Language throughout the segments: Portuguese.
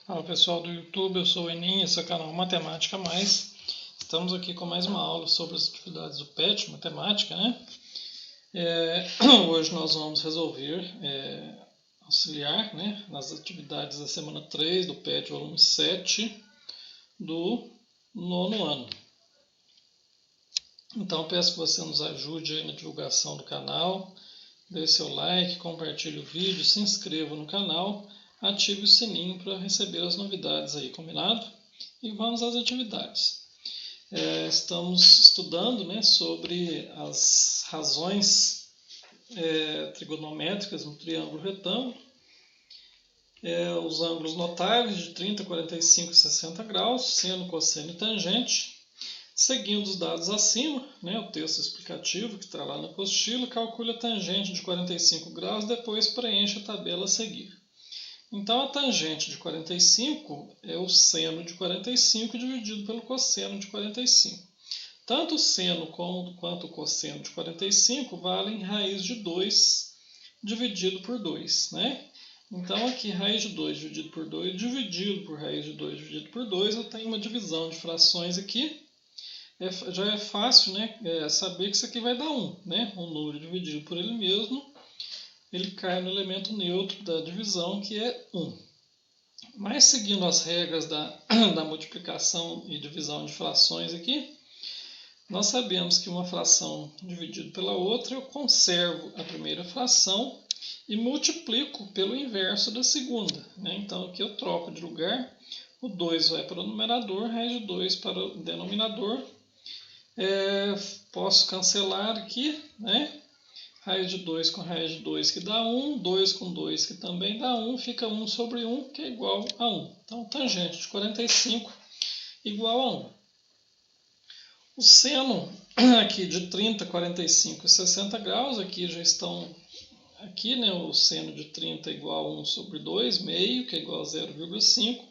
Fala pessoal do YouTube, eu sou o Enin, esse é o canal Matemática Mais. Estamos aqui com mais uma aula sobre as atividades do PET, matemática, né? Hoje nós vamos resolver auxiliar, né, nas atividades da semana 3 do PET, volume 7 do 9º ano. Então peço que você nos ajude aí na divulgação do canal, dê seu like, compartilhe o vídeo, se inscreva no canal, ative o sininho para receber as novidades aí, combinado? E vamos às atividades. Estamos estudando, né, sobre as razões trigonométricas no triângulo retângulo, os ângulos notáveis de 30, 45 e 60 graus, seno, cosseno e tangente. Seguindo os dados acima, né, o texto explicativo que está lá na apostila, calcule a tangente de 45 graus, depois preencha a tabela a seguir. Então, a tangente de 45 é o seno de 45 dividido pelo cosseno de 45. Tanto o seno quanto o cosseno de 45 valem raiz de 2 dividido por 2, né? Então, aqui, raiz de 2 dividido por 2, dividido por raiz de 2 dividido por 2, eu tenho uma divisão de frações aqui. Já é fácil, né, saber que isso aqui vai dar 1, né? Um número dividido por ele mesmo, ele cai no elemento neutro da divisão, que é 1. Mas seguindo as regras da multiplicação e divisão de frações aqui, nós sabemos que uma fração dividida pela outra, eu conservo a primeira fração e multiplico pelo inverso da segunda, né? Então aqui eu troco de lugar, o 2 vai para o numerador, raiz de 2 para o denominador. Posso cancelar aqui, né? Raiz de 2 com raiz de 2 que dá 1, 2 com 2 que também dá 1, fica 1 sobre 1 que é igual a 1. Então, tangente de 45 igual a 1. O seno aqui de 30, 45 e 60 graus, aqui já estão, aqui, né, o seno de 30 é igual a 1 sobre 2, meio, que é igual a 0,5.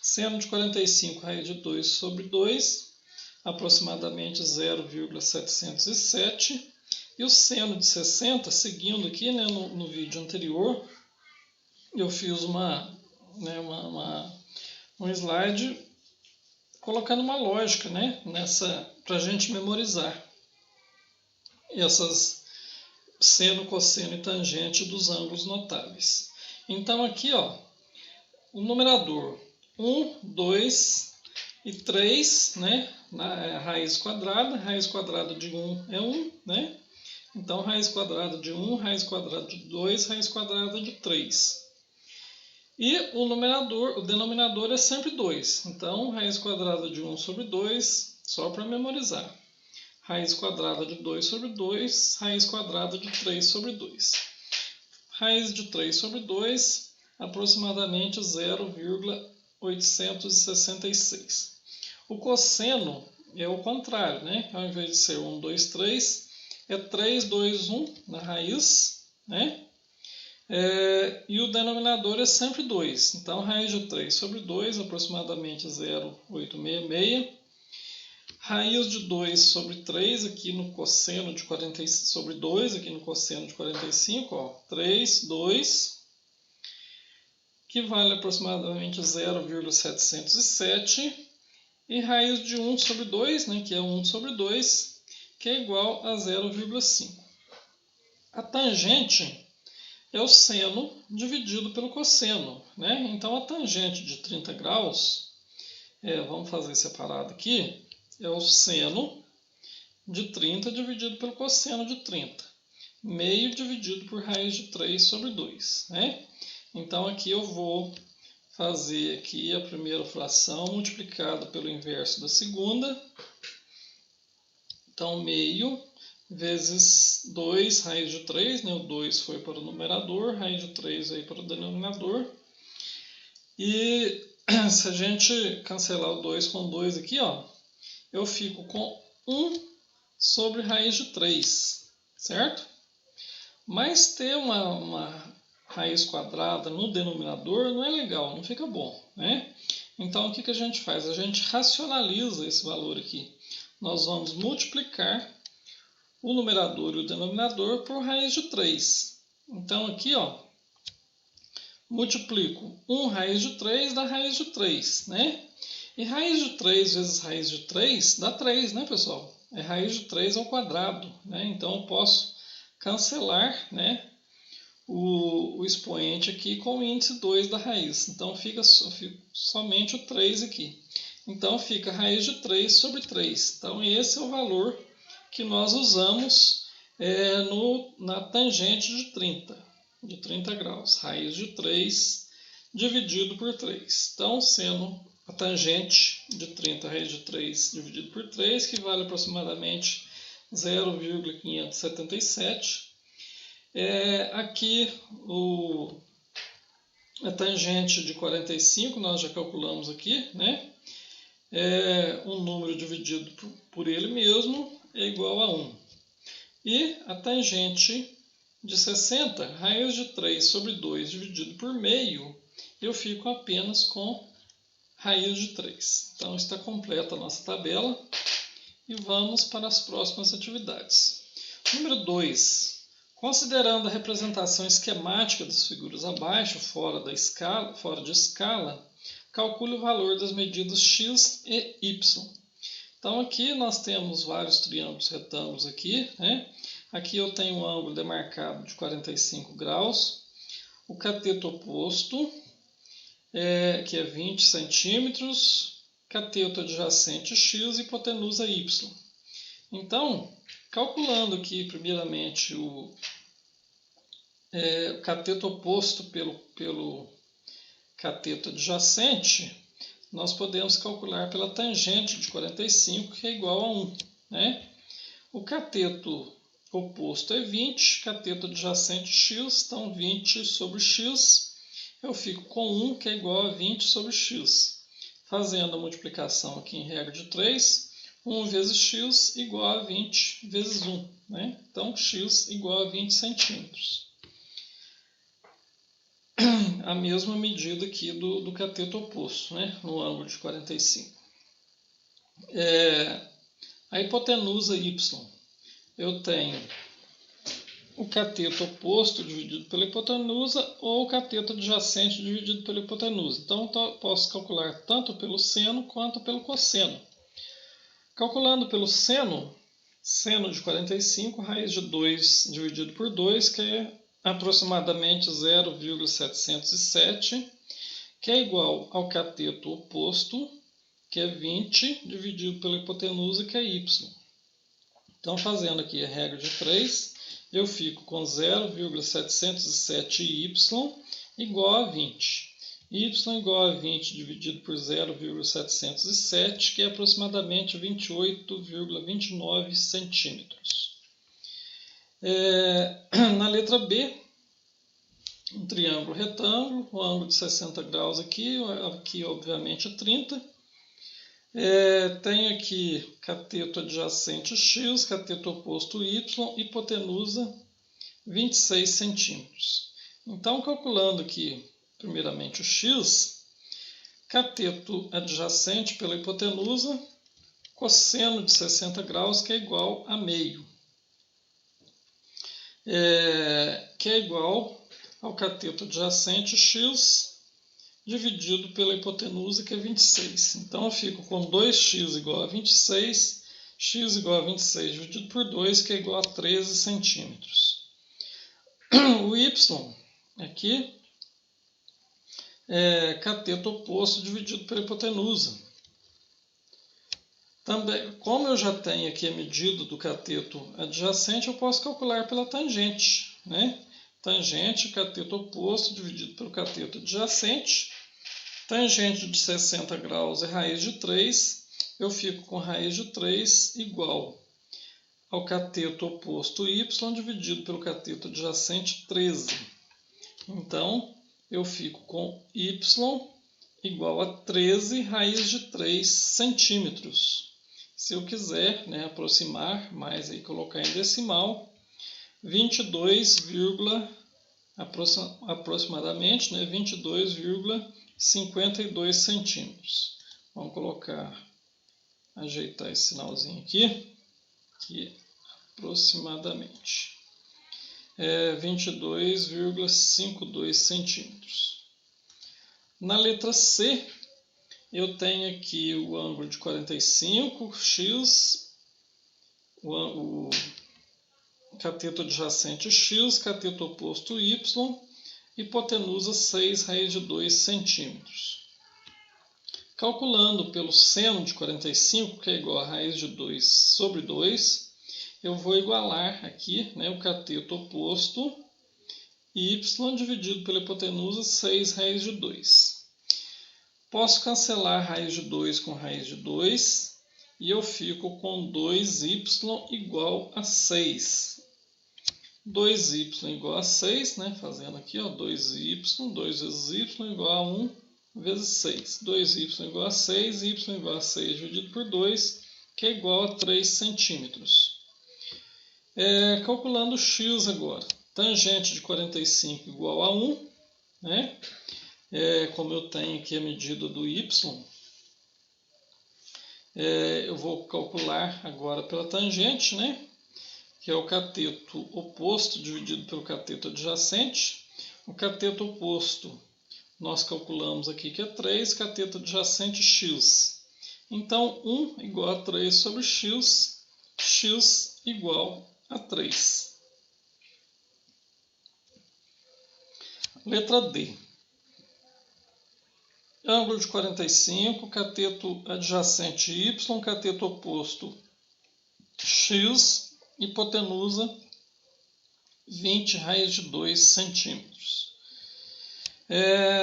Seno de 45, raiz de 2 sobre 2, aproximadamente 0,707. E o seno de 60, seguindo aqui, né, no vídeo anterior, eu fiz um slide colocando uma lógica, né, para a gente memorizar essas seno, cosseno e tangente dos ângulos notáveis. Então aqui, ó, o numerador 1, 2 e 3, né, na raiz quadrada de 1 é 1, né? Então, raiz quadrada de 1, raiz quadrada de 2, raiz quadrada de 3. E o denominador é sempre 2. Então, raiz quadrada de 1 sobre 2, só para memorizar. Raiz quadrada de 2 sobre 2, raiz quadrada de 3 sobre 2. Raiz de 3 sobre 2, aproximadamente 0,866. O cosseno é o contrário, né? Ao invés de ser 1, 2, 3... é 3, 2, 1 na raiz, né? E o denominador é sempre 2. Então, raiz de 3 sobre 2, aproximadamente 0,866. Raiz de 2 sobre 3, aqui no cosseno de 45, sobre 2, aqui no cosseno de 45, ó, 3, 2, que vale aproximadamente 0,707. E raiz de 1 sobre 2, né, que é 1 sobre 2, que é igual a 0,5. A tangente é o seno dividido pelo cosseno, né? Então, a tangente de 30 graus, vamos fazer separado aqui, é o seno de 30 dividido pelo cosseno de 30. Meio dividido por raiz de 3 sobre 2, né? Então, aqui eu vou fazer aqui a primeira fração multiplicada pelo inverso da segunda. Então, meio vezes 2, raiz de 3, né? O 2 foi para o numerador, raiz de 3 aí para o denominador. E se a gente cancelar o 2 com 2 aqui, ó, eu fico com 1 sobre raiz de 3, certo? Mas ter uma raiz quadrada no denominador não é legal, não fica bom, né? Então, o que a gente faz? A gente racionaliza esse valor aqui. Nós vamos multiplicar o numerador e o denominador por raiz de 3. Então, aqui, ó, multiplico 1 raiz de 3 dá raiz de 3, né? E raiz de 3 vezes raiz de 3 dá 3, né, pessoal? É raiz de 3 ao quadrado, né? Então eu posso cancelar, né, o expoente aqui com o índice 2 da raiz. Então fica somente o 3 aqui. Então fica raiz de 3 sobre 3. Então esse é o valor que nós usamos na tangente de 30 graus. Raiz de 3 dividido por 3. Então, sendo a tangente de 30 raiz de 3 dividido por 3, que vale aproximadamente 0,577. Aqui a tangente de 45, nós já calculamos aqui, né? Um número dividido por ele mesmo é igual a 1. E a tangente de 60, raiz de 3 sobre 2 dividido por meio, eu fico apenas com raiz de 3. Então está completa a nossa tabela e vamos para as próximas atividades. Número 2. Considerando a representação esquemática das figuras abaixo, fora de escala, calcule o valor das medidas x e y. Então aqui nós temos vários triângulos retângulos aqui, né? Aqui eu tenho um ângulo demarcado de 45 graus, o cateto oposto, que é 20 centímetros, cateto adjacente x e hipotenusa y. Então, calculando aqui primeiramente o cateto oposto pelo cateto adjacente, nós podemos calcular pela tangente de 45, que é igual a 1. Né? O cateto oposto é 20, cateto adjacente x, então 20 sobre x, eu fico com 1, que é igual a 20 sobre x. Fazendo a multiplicação aqui em regra de 3, 1 vezes x igual a 20 vezes 1. Né? Então, x igual a 20 centímetros. A mesma medida aqui do cateto oposto, né? No ângulo de 45. A hipotenusa y, eu tenho o cateto oposto dividido pela hipotenusa ou o cateto adjacente dividido pela hipotenusa. Então, eu posso calcular tanto pelo seno quanto pelo cosseno. Calculando pelo seno de 45, raiz de 2 dividido por 2, que é aproximadamente 0,707, que é igual ao cateto oposto, que é 20, dividido pela hipotenusa, que é y. Então, fazendo aqui a regra de 3, eu fico com 0,707y igual a 20. Y igual a 20 dividido por 0,707, que é aproximadamente 28,29 centímetros. Na letra B, um triângulo retângulo, um ângulo de 60 graus aqui obviamente 30. Tem aqui cateto adjacente x, cateto oposto y, hipotenusa 26 centímetros. Então, calculando aqui primeiramente o x, cateto adjacente pela hipotenusa, cosseno de 60 graus, que é igual a meio. Que é igual ao cateto adjacente x dividido pela hipotenusa, que é 26. Então, eu fico com 2x igual a 26, x igual a 26 dividido por 2, que é igual a 13 centímetros. O y aqui é cateto oposto dividido pela hipotenusa. Também, como eu já tenho aqui a medida do cateto adjacente, eu posso calcular pela tangente, né? Tangente, cateto oposto dividido pelo cateto adjacente. Tangente de 60 graus é raiz de 3. Eu fico com raiz de 3 igual ao cateto oposto y dividido pelo cateto adjacente 13. Então, eu fico com y igual a 13 raiz de 3 centímetros. Se eu quiser, né, aproximar mais e colocar em decimal, 22, aproximadamente, né, 22,52 centímetros. Vamos ajeitar esse sinalzinho aqui, que aproximadamente 22,52 centímetros. Na letra C, eu tenho aqui o ângulo de 45, x, o cateto adjacente x, cateto oposto y, hipotenusa 6 raiz de 2 centímetros. Calculando pelo seno de 45, que é igual a raiz de 2 sobre 2, eu vou igualar aqui, né, o cateto oposto y dividido pela hipotenusa 6 raiz de 2. Posso cancelar raiz de 2 com raiz de 2 e eu fico com 2y igual a 6. 2y igual a 6, né? Fazendo aqui, ó, 2y, 2 vezes y igual a 1 vezes 6. 2y igual a 6, y igual a 6 dividido por 2, que é igual a 3 centímetros. Calculando x agora. Tangente de 45 igual a 1, né? Como eu tenho aqui a medida do y, eu vou calcular agora pela tangente, né? Que é o cateto oposto dividido pelo cateto adjacente. O cateto oposto nós calculamos aqui que é 3, cateto adjacente x. Então, 1 igual a 3 sobre x, x igual a 3. Letra D. Ângulo de 45, cateto adjacente y, cateto oposto x, hipotenusa 20 raiz de 2 centímetros.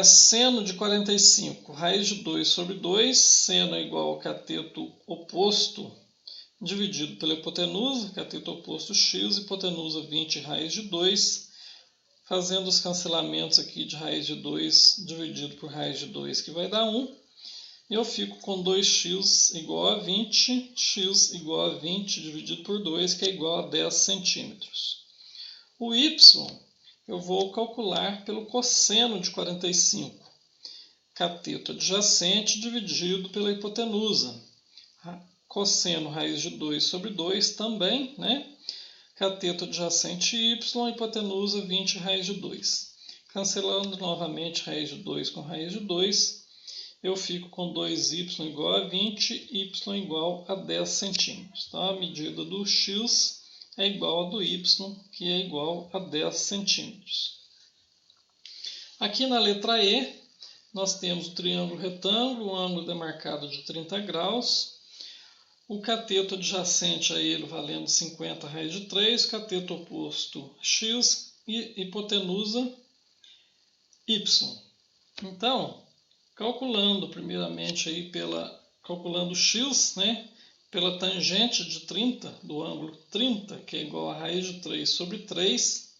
Seno de 45, raiz de 2 sobre 2, seno é igual ao cateto oposto dividido pela hipotenusa, cateto oposto x, hipotenusa 20 raiz de 2, fazendo os cancelamentos aqui de raiz de 2 dividido por raiz de 2, que vai dar 1, eu fico com 2x igual a 20, x igual a 20 dividido por 2, que é igual a 10 centímetros. O y eu vou calcular pelo cosseno de 45, cateto adjacente dividido pela hipotenusa. Cosseno raiz de 2 sobre 2 também, né? Cateto adjacente y, hipotenusa 20 raiz de 2. Cancelando novamente raiz de 2 com raiz de 2, eu fico com 2y igual a 20, y igual a 10 centímetros. Então, a medida do x é igual a do y, que é igual a 10 centímetros. Aqui na letra E, nós temos o triângulo retângulo, o ângulo demarcado de 30 graus, o cateto adjacente a ele valendo 50 raiz de 3, cateto oposto x e hipotenusa y. Então, calculando primeiramente aí calculando x, né, pela tangente de 30, do ângulo 30, que é igual a raiz de 3 sobre 3,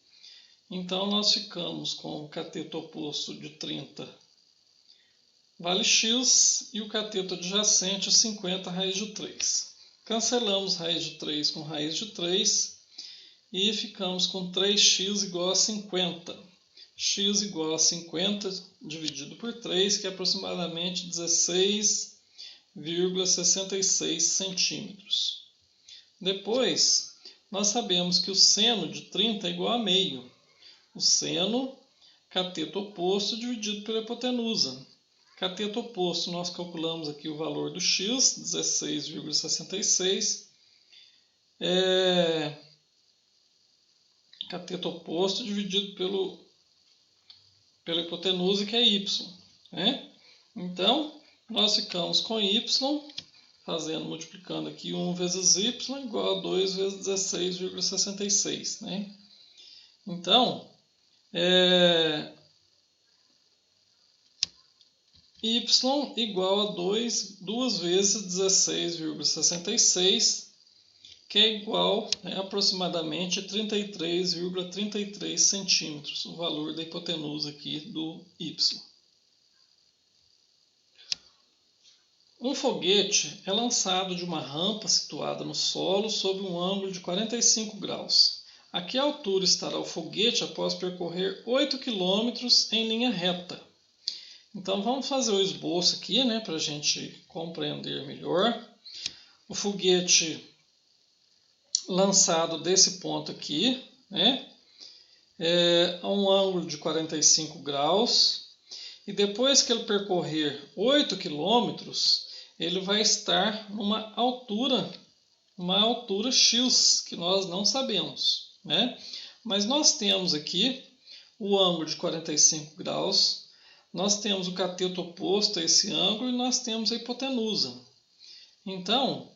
então nós ficamos com o cateto oposto de 30 vale x e o cateto adjacente 50 raiz de 3. Cancelamos raiz de 3 com raiz de 3 e ficamos com 3x igual a 50. X igual a 50 dividido por 3, que é aproximadamente 16,66 centímetros. Depois, nós sabemos que o seno de 30 é igual a meio. O seno, cateto oposto dividido pela hipotenusa. Cateto oposto, nós calculamos aqui o valor do x, 16,66. Cateto oposto dividido pela hipotenusa, que é y. Né? Então, nós ficamos com y, multiplicando aqui 1 vezes y, igual a 2 vezes 16,66. Né? Então, y igual a 2 vezes 16,66, que é igual a aproximadamente 33,33 centímetros, o valor da hipotenusa aqui do y. Um foguete é lançado de uma rampa situada no solo sob um ângulo de 45 graus. A que altura estará o foguete após percorrer 8 km em linha reta? Então vamos fazer o esboço aqui, né, para a gente compreender melhor. O foguete lançado desse ponto aqui, né, a um ângulo de 45 graus, e depois que ele percorrer 8 quilômetros, ele vai estar numa altura X, que nós não sabemos, né? Mas nós temos aqui o ângulo de 45 graus, nós temos o cateto oposto a esse ângulo e nós temos a hipotenusa. Então,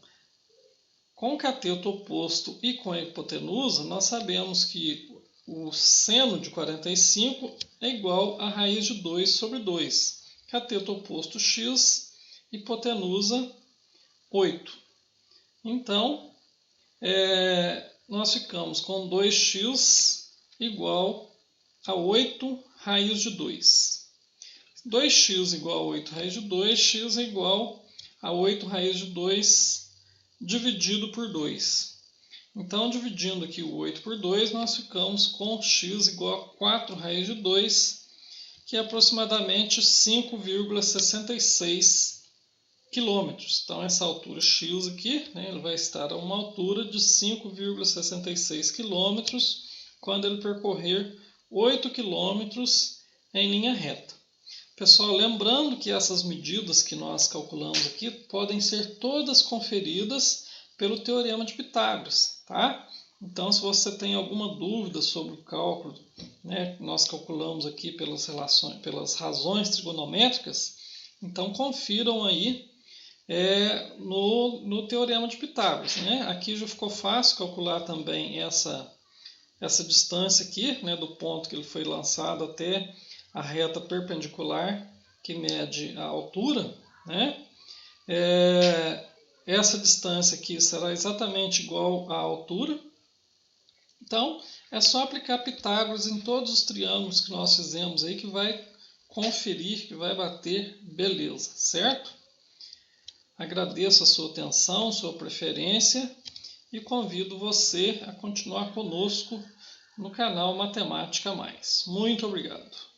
com o cateto oposto e com a hipotenusa, nós sabemos que o seno de 45 é igual a raiz de 2 sobre 2. Cateto oposto x, hipotenusa 8. Então, nós ficamos com 2x igual a 8 raiz de 2. 2x igual a 8 raiz de 2, x é igual a 8 raiz de 2 dividido por 2. Então, dividindo aqui o 8 por 2, nós ficamos com x igual a 4 raiz de 2, que é aproximadamente 5,66 quilômetros. Então, essa altura x aqui, né, ele vai estar a uma altura de 5,66 quilômetros quando ele percorrer 8 quilômetros em linha reta. Pessoal, lembrando que essas medidas que nós calculamos aqui podem ser todas conferidas pelo Teorema de Pitágoras, tá? Então, se você tem alguma dúvida sobre o cálculo, né, que nós calculamos aqui pelas razões trigonométricas, então confiram aí no Teorema de Pitágoras, né? Aqui já ficou fácil calcular também essa distância aqui, né, do ponto que ele foi lançado até a reta perpendicular que mede a altura, né? Essa distância aqui será exatamente igual à altura. Então, é só aplicar Pitágoras em todos os triângulos que nós fizemos aí que vai conferir, que vai bater beleza, certo? Agradeço a sua atenção, sua preferência e convido você a continuar conosco no canal Matemática Mais. Muito obrigado.